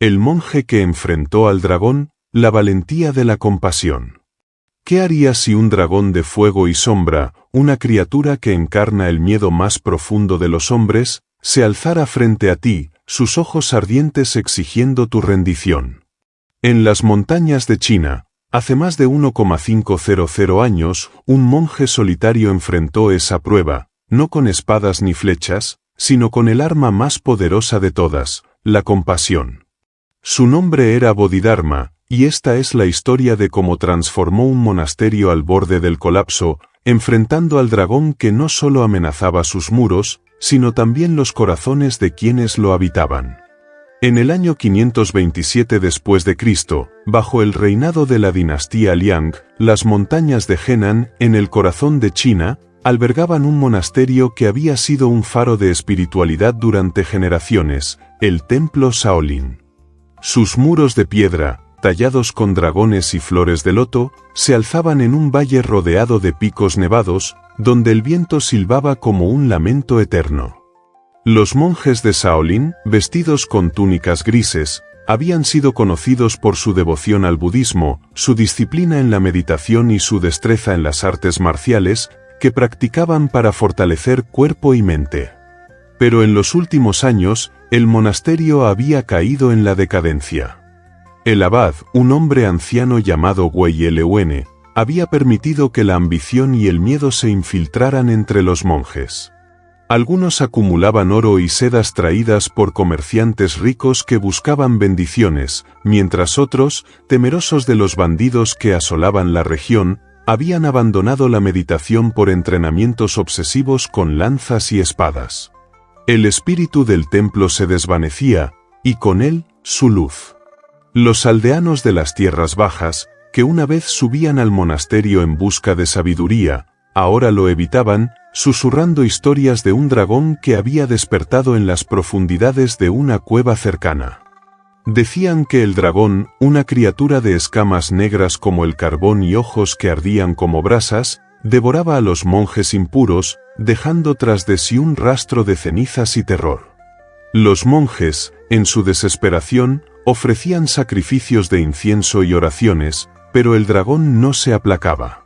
El monje que enfrentó al dragón, la valentía de la compasión. ¿Qué harías si un dragón de fuego y sombra, una criatura que encarna el miedo más profundo de los hombres, se alzara frente a ti, sus ojos ardientes exigiendo tu rendición? En las montañas de China, hace más de 1,500 años, un monje solitario enfrentó esa prueba, no con espadas ni flechas, sino con el arma más poderosa de todas, la compasión. Su nombre era Bodhidharma, y esta es la historia de cómo transformó un monasterio al borde del colapso, enfrentando al dragón que no solo amenazaba sus muros, sino también los corazones de quienes lo habitaban. En el año 527 después de Cristo, bajo el reinado de la dinastía Liang, las montañas de Henan, en el corazón de China, albergaban un monasterio que había sido un faro de espiritualidad durante generaciones, el templo Shaolin. Sus muros de piedra, tallados con dragones y flores de loto, se alzaban en un valle rodeado de picos nevados, donde el viento silbaba como un lamento eterno. Los monjes de Shaolin, vestidos con túnicas grises, habían sido conocidos por su devoción al budismo, su disciplina en la meditación y su destreza en las artes marciales, que practicaban para fortalecer cuerpo y mente. Pero en los últimos años, el monasterio había caído en la decadencia. El abad, un hombre anciano llamado Wei Lewen, había permitido que la ambición y el miedo se infiltraran entre los monjes. Algunos acumulaban oro y sedas traídas por comerciantes ricos que buscaban bendiciones, mientras otros, temerosos de los bandidos que asolaban la región, habían abandonado la meditación por entrenamientos obsesivos con lanzas y espadas. El espíritu del templo se desvanecía, y con él, su luz. Los aldeanos de las tierras bajas, que una vez subían al monasterio en busca de sabiduría, ahora lo evitaban, susurrando historias de un dragón que había despertado en las profundidades de una cueva cercana. Decían que el dragón, una criatura de escamas negras como el carbón y ojos que ardían como brasas, devoraba a los monjes impuros, dejando tras de sí un rastro de cenizas y terror. Los monjes, en su desesperación, ofrecían sacrificios de incienso y oraciones, pero el dragón no se aplacaba.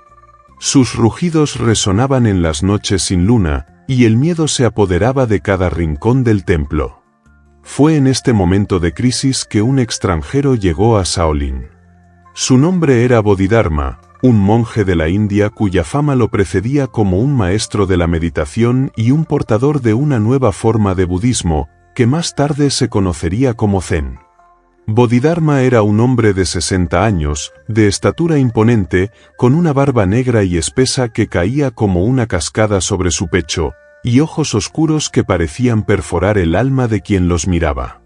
Sus rugidos resonaban en las noches sin luna, y el miedo se apoderaba de cada rincón del templo. Fue en este momento de crisis que un extranjero llegó a Shaolin. Su nombre era Bodhidharma, un monje de la India cuya fama lo precedía como un maestro de la meditación y un portador de una nueva forma de budismo, que más tarde se conocería como Zen. Bodhidharma era un hombre de 60 años, de estatura imponente, con una barba negra y espesa que caía como una cascada sobre su pecho, y ojos oscuros que parecían perforar el alma de quien los miraba.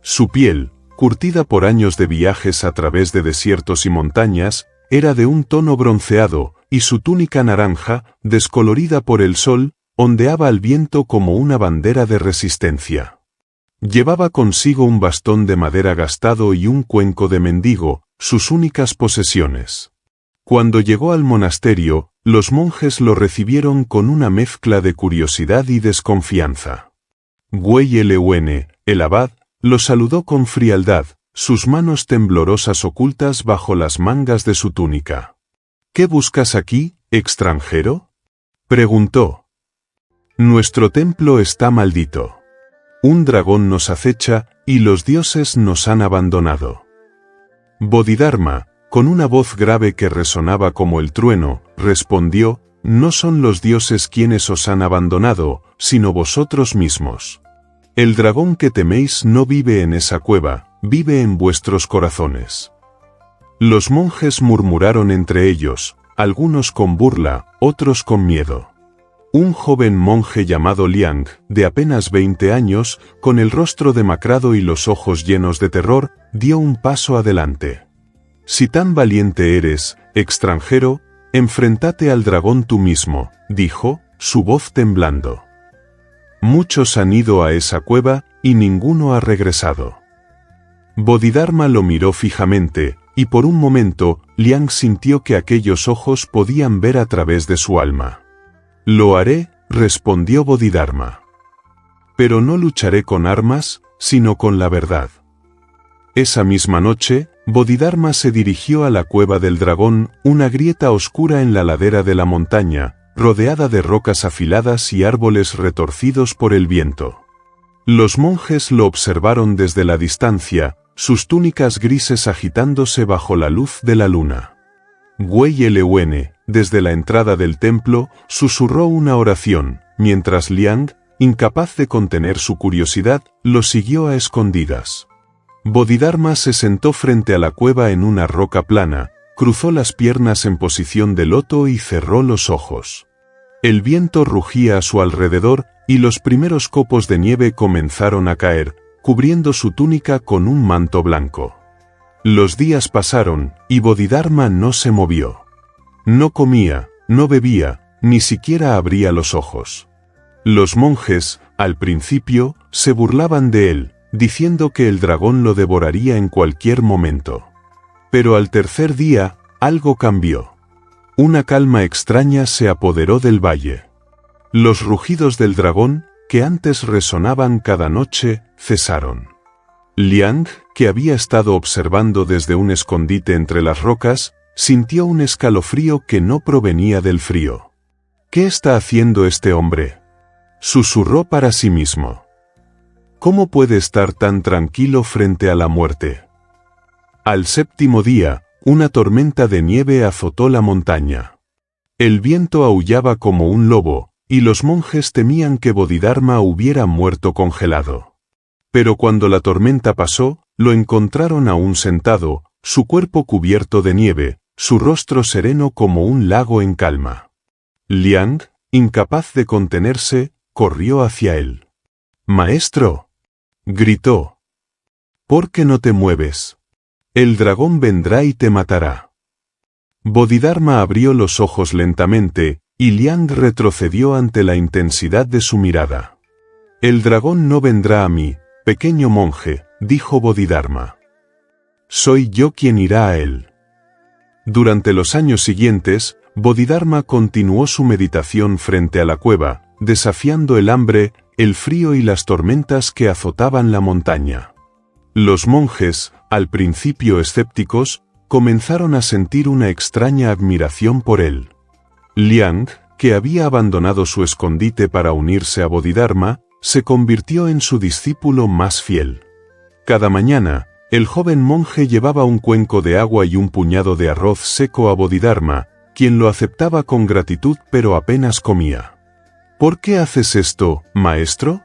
Su piel, curtida por años de viajes a través de desiertos y montañas, era de un tono bronceado, y su túnica naranja, descolorida por el sol, ondeaba al viento como una bandera de resistencia. Llevaba consigo un bastón de madera gastado y un cuenco de mendigo, sus únicas posesiones. Cuando llegó al monasterio, los monjes lo recibieron con una mezcla de curiosidad y desconfianza. Wei Lewen, el abad, lo saludó con frialdad, sus manos temblorosas ocultas bajo las mangas de su túnica. ¿Qué buscas aquí, extranjero?, preguntó. Nuestro templo está maldito. Un dragón nos acecha, y los dioses nos han abandonado. Bodhidharma, con una voz grave que resonaba como el trueno, respondió: no son los dioses quienes os han abandonado, sino vosotros mismos. El dragón que teméis no vive en esa cueva, vive en vuestros corazones. Los monjes murmuraron entre ellos, algunos con burla, otros con miedo. Un joven monje llamado Liang, de apenas 20 años, con el rostro demacrado y los ojos llenos de terror, dio un paso adelante. Si tan valiente eres, extranjero, enfréntate al dragón tú mismo, dijo, su voz temblando. Muchos han ido a esa cueva, y ninguno ha regresado. Bodhidharma lo miró fijamente, y por un momento, Liang sintió que aquellos ojos podían ver a través de su alma. Lo haré, respondió Bodhidharma. Pero no lucharé con armas, sino con la verdad. Esa misma noche, Bodhidharma se dirigió a la cueva del dragón, una grieta oscura en la ladera de la montaña, rodeada de rocas afiladas y árboles retorcidos por el viento. Los monjes lo observaron desde la distancia, sus túnicas grises agitándose bajo la luz de la luna. Wei Eleuene, desde la entrada del templo, susurró una oración, mientras Liang, incapaz de contener su curiosidad, lo siguió a escondidas. Bodhidharma se sentó frente a la cueva en una roca plana, cruzó las piernas en posición de loto y cerró los ojos. El viento rugía a su alrededor, y los primeros copos de nieve comenzaron a caer, cubriendo su túnica con un manto blanco. Los días pasaron, y Bodhidharma no se movió. No comía, no bebía, ni siquiera abría los ojos. Los monjes, al principio, se burlaban de él, diciendo que el dragón lo devoraría en cualquier momento. Pero al tercer día, algo cambió. Una calma extraña se apoderó del valle. Los rugidos del dragón, que antes resonaban cada noche, cesaron. Liang, que había estado observando desde un escondite entre las rocas, sintió un escalofrío que no provenía del frío. ¿Qué está haciendo este hombre?, susurró para sí mismo. ¿Cómo puede estar tan tranquilo frente a la muerte? Al séptimo día, una tormenta de nieve azotó la montaña. El viento aullaba como un lobo, y los monjes temían que Bodhidharma hubiera muerto congelado. Pero cuando la tormenta pasó, lo encontraron aún sentado, su cuerpo cubierto de nieve, su rostro sereno como un lago en calma. Liang, incapaz de contenerse, corrió hacia él. «Maestro», gritó. «¿Por qué no te mueves? El dragón vendrá y te matará». Bodhidharma abrió los ojos lentamente, y Liang retrocedió ante la intensidad de su mirada. «El dragón no vendrá a mí, pequeño monje», dijo Bodhidharma. «Soy yo quien irá a él». Durante los años siguientes, Bodhidharma continuó su meditación frente a la cueva, desafiando el hambre, el frío y las tormentas que azotaban la montaña. Los monjes, al principio escépticos, comenzaron a sentir una extraña admiración por él. Liang, que había abandonado su escondite para unirse a Bodhidharma, se convirtió en su discípulo más fiel. Cada mañana, el joven monje llevaba un cuenco de agua y un puñado de arroz seco a Bodhidharma, quien lo aceptaba con gratitud pero apenas comía. «¿Por qué haces esto, maestro?»,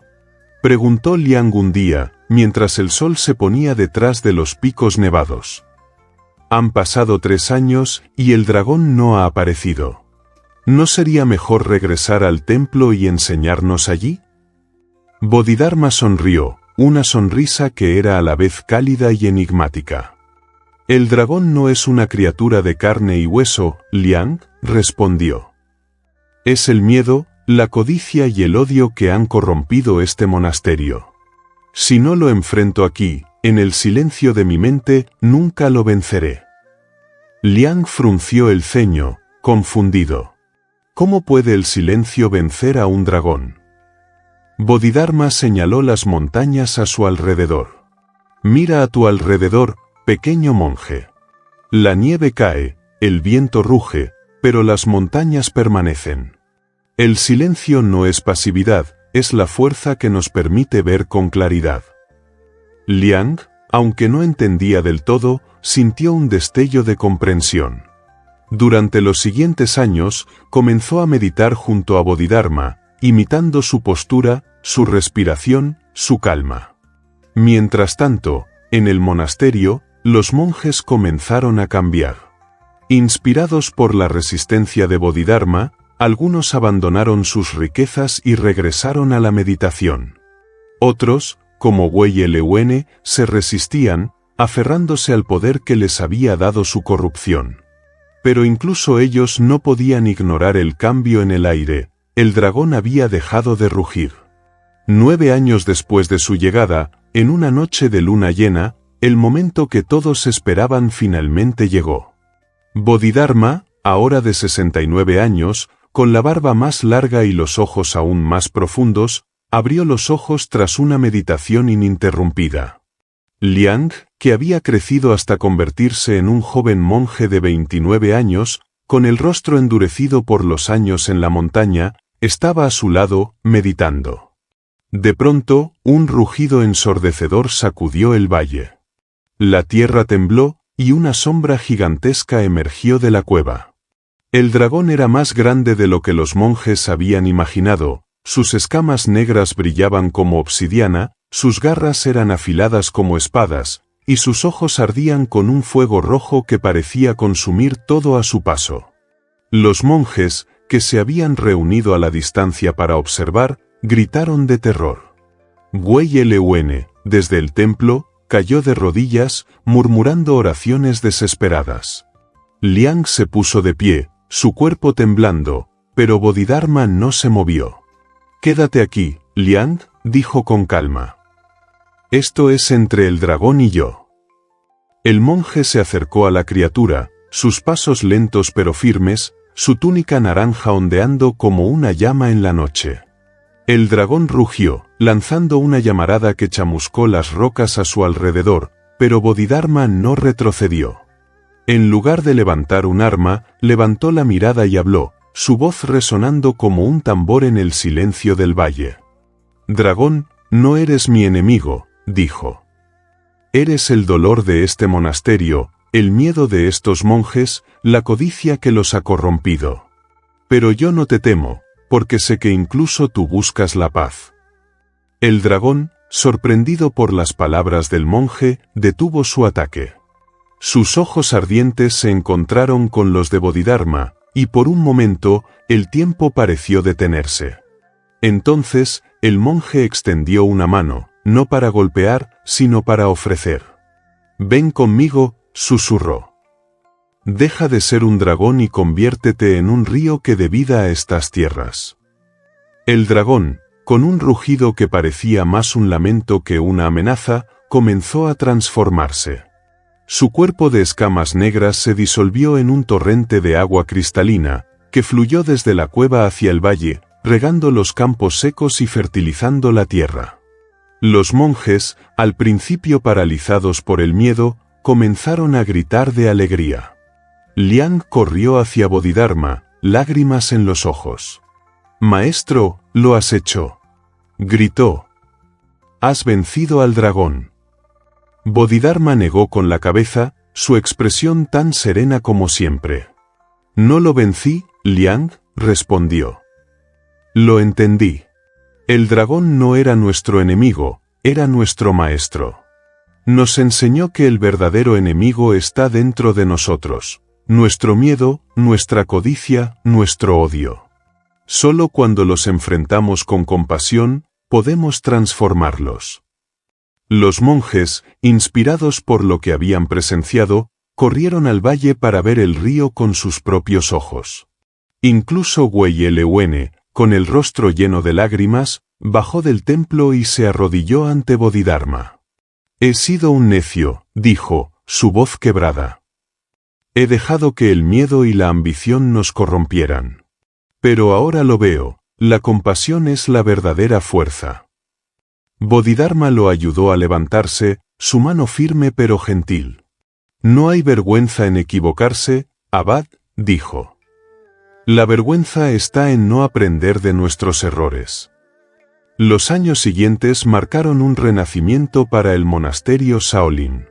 preguntó Liang un día, mientras el sol se ponía detrás de los picos nevados. «Han pasado 3 años, y el dragón no ha aparecido. ¿No sería mejor regresar al templo y enseñarnos allí?». Bodhidharma sonrió, una sonrisa que era a la vez cálida y enigmática. «El dragón no es una criatura de carne y hueso», Liang respondió. «Es el miedo, la codicia y el odio que han corrompido este monasterio. Si no lo enfrento aquí, en el silencio de mi mente, nunca lo venceré». Liang frunció el ceño, confundido. ¿Cómo puede el silencio vencer a un dragón? Bodhidharma señaló las montañas a su alrededor. «Mira a tu alrededor, pequeño monje. La nieve cae, el viento ruge, pero las montañas permanecen. El silencio no es pasividad, es la fuerza que nos permite ver con claridad». Liang, aunque no entendía del todo, sintió un destello de comprensión. Durante los siguientes años, comenzó a meditar junto a Bodhidharma, imitando su postura, su respiración, su calma. Mientras tanto, en el monasterio, los monjes comenzaron a cambiar. Inspirados por la resistencia de Bodhidharma, algunos abandonaron sus riquezas y regresaron a la meditación. Otros, como Wei Eleuene, se resistían, aferrándose al poder que les había dado su corrupción. Pero incluso ellos no podían ignorar el cambio en el aire. El dragón había dejado de rugir. 9 años después de su llegada, en una noche de luna llena, el momento que todos esperaban finalmente llegó. Bodhidharma, ahora de 69 años, con la barba más larga y los ojos aún más profundos, abrió los ojos tras una meditación ininterrumpida. Liang, que había crecido hasta convertirse en un joven monje de 29 años, con el rostro endurecido por los años en la montaña, estaba a su lado, meditando. De pronto, un rugido ensordecedor sacudió el valle. La tierra tembló, y una sombra gigantesca emergió de la cueva. El dragón era más grande de lo que los monjes habían imaginado, sus escamas negras brillaban como obsidiana, sus garras eran afiladas como espadas, y sus ojos ardían con un fuego rojo que parecía consumir todo a su paso. Los monjes, que se habían reunido a la distancia para observar, gritaron de terror. Wei Lewen, desde el templo, cayó de rodillas, murmurando oraciones desesperadas. Liang se puso de pie, su cuerpo temblando, pero Bodhidharma no se movió. «Quédate aquí, Liang», dijo con calma. «Esto es entre el dragón y yo». El monje se acercó a la criatura, sus pasos lentos pero firmes, su túnica naranja ondeando como una llama en la noche. El dragón rugió, lanzando una llamarada que chamuscó las rocas a su alrededor, pero Bodhidharma no retrocedió. En lugar de levantar un arma, levantó la mirada y habló, su voz resonando como un tambor en el silencio del valle. «Dragón, no eres mi enemigo», dijo. «Eres el dolor de este monasterio, el miedo de estos monjes, la codicia que los ha corrompido. Pero yo no te temo, porque sé que incluso tú buscas la paz». El dragón, sorprendido por las palabras del monje, detuvo su ataque. Sus ojos ardientes se encontraron con los de Bodhidharma, y por un momento, el tiempo pareció detenerse. Entonces, el monje extendió una mano, no para golpear, sino para ofrecer. «Ven conmigo», susurró. «Deja de ser un dragón y conviértete en un río que dé vida a estas tierras». El dragón, con un rugido que parecía más un lamento que una amenaza, comenzó a transformarse. Su cuerpo de escamas negras se disolvió en un torrente de agua cristalina, que fluyó desde la cueva hacia el valle, regando los campos secos y fertilizando la tierra. Los monjes, al principio paralizados por el miedo, comenzaron a gritar de alegría. Liang corrió hacia Bodhidharma, lágrimas en los ojos. «Maestro, lo has hecho», gritó. «Has vencido al dragón». Bodhidharma negó con la cabeza, su expresión tan serena como siempre. «No lo vencí, Liang», respondió. «Lo entendí. El dragón no era nuestro enemigo, era nuestro maestro. Nos enseñó que el verdadero enemigo está dentro de nosotros, nuestro miedo, nuestra codicia, nuestro odio. Solo cuando los enfrentamos con compasión, podemos transformarlos». Los monjes, inspirados por lo que habían presenciado, corrieron al valle para ver el río con sus propios ojos. Incluso Wei Lewen, con el rostro lleno de lágrimas, bajó del templo y se arrodilló ante Bodhidharma. «He sido un necio», dijo, su voz quebrada. «He dejado que el miedo y la ambición nos corrompieran. Pero ahora lo veo, la compasión es la verdadera fuerza». Bodhidharma lo ayudó a levantarse, su mano firme pero gentil. «No hay vergüenza en equivocarse, Abad», dijo. «La vergüenza está en no aprender de nuestros errores». Los años siguientes marcaron un renacimiento para el monasterio Shaolin.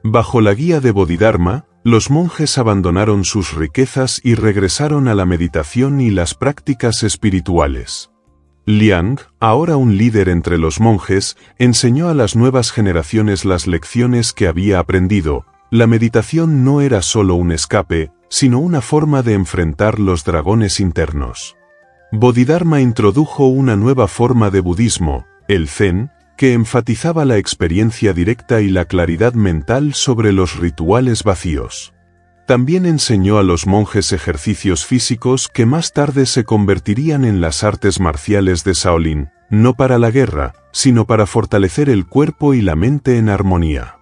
Bajo la guía de Bodhidharma, los monjes abandonaron sus riquezas y regresaron a la meditación y las prácticas espirituales. Liang, ahora un líder entre los monjes, enseñó a las nuevas generaciones las lecciones que había aprendido. La meditación no era solo un escape, sino una forma de enfrentar los dragones internos. Bodhidharma introdujo una nueva forma de budismo, el Zen, que enfatizaba la experiencia directa y la claridad mental sobre los rituales vacíos. También enseñó a los monjes ejercicios físicos que más tarde se convertirían en las artes marciales de Shaolin, no para la guerra, sino para fortalecer el cuerpo y la mente en armonía.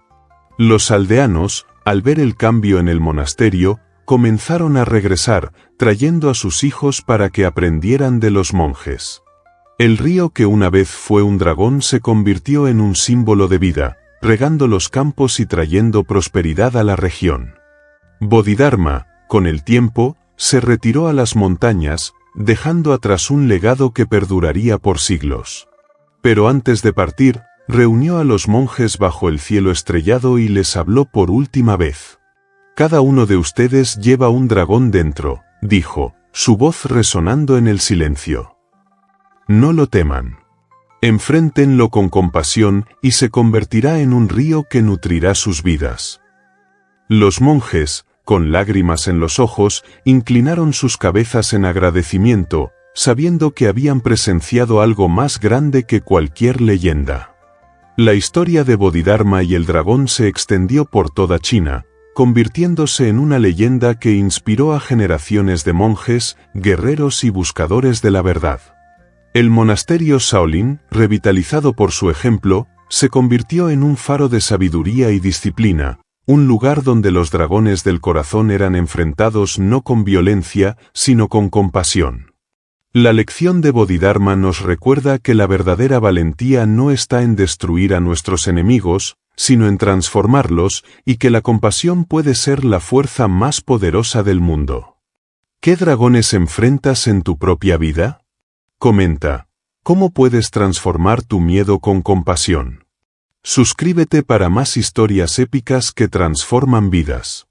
Los aldeanos, al ver el cambio en el monasterio, comenzaron a regresar, trayendo a sus hijos para que aprendieran de los monjes. El río que una vez fue un dragón se convirtió en un símbolo de vida, regando los campos y trayendo prosperidad a la región. Bodhidharma, con el tiempo, se retiró a las montañas, dejando atrás un legado que perduraría por siglos. Pero antes de partir, reunió a los monjes bajo el cielo estrellado y les habló por última vez. «Cada uno de ustedes lleva un dragón dentro», dijo, su voz resonando en el silencio. «No lo teman. Enfréntenlo con compasión y se convertirá en un río que nutrirá sus vidas». Los monjes, con lágrimas en los ojos, inclinaron sus cabezas en agradecimiento, sabiendo que habían presenciado algo más grande que cualquier leyenda. La historia de Bodhidharma y el dragón se extendió por toda China, convirtiéndose en una leyenda que inspiró a generaciones de monjes, guerreros y buscadores de la verdad. El monasterio Shaolin, revitalizado por su ejemplo, se convirtió en un faro de sabiduría y disciplina, un lugar donde los dragones del corazón eran enfrentados no con violencia, sino con compasión. La lección de Bodhidharma nos recuerda que la verdadera valentía no está en destruir a nuestros enemigos, sino en transformarlos, y que la compasión puede ser la fuerza más poderosa del mundo. ¿Qué dragones enfrentas en tu propia vida? Comenta, ¿cómo puedes transformar tu miedo con compasión? Suscríbete para más historias épicas que transforman vidas.